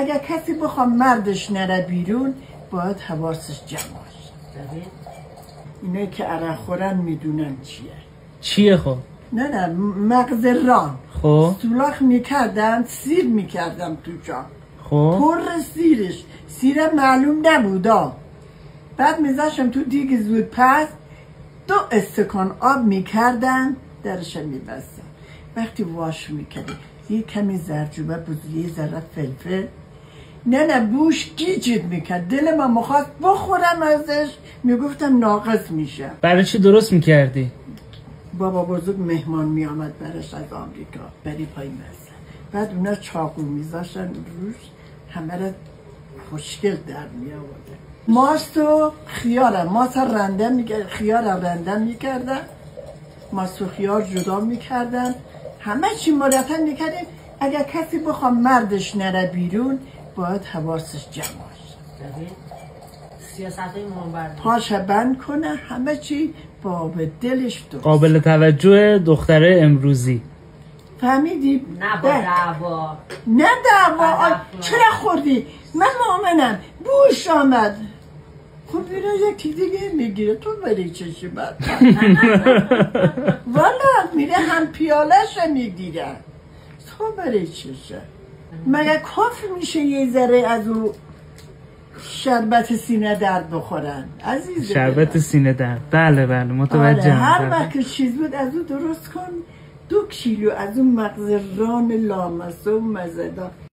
اگر کسی بخوام مردش نره بیرون باید حواسش جمع باشه. اینه که عرق خورن میدونن چیه خب؟ نه مغز ران. خب سولاخ میکردن، سیر میکردم تو جا. خب پر سیر معلوم نبودا. بعد میذاشم تو دیگ زود پس 2 استکان آب میکردن درش میبستن. وقتی واش میکردی یه کمی زرجوبه بود، یه ذره فلفل. نه بوش گیجید میکرد، دل من میخواست بخورم ازش، میگفتم ناقص میشه. برای چی درست میکردی؟ بابا بزرگ مهمان میامد برش از آمریکا، بری پای مزه. بعد اونا چاقو میذاشتن روش، همه را خوشگل در میآورده. ماست و خیارم، ماست رنده میکردن، خیارم رنده میکردن، ماست و خیار جدا میکردن، همه چی مرتب میکردیم. اگر کسی بخوام مردش نره بیرون باید حواسش جمع باشه. سیاست‌های مهم‌برد پاش بند کنه، همه چی با به دلش درست. قابل توجه دختره امروزی. فهمیدی؟ نه با دعوا. نه دعوا. چرا خوردی؟ من مؤمنم بوش آمد. خب بیره یکی دیگه میگیره، تو بری چشی بد. والا میره هم پیالش میگیره، تو بری چشه. مگه کافی میشه یه ذره از او شربت سینه درد بخورن عزیزه؟ شربت سینه درد، بله متوجهم. هر وقت چیز بود از او درست کن. 2 کیلو از اون مغز ران لامسه و مزدار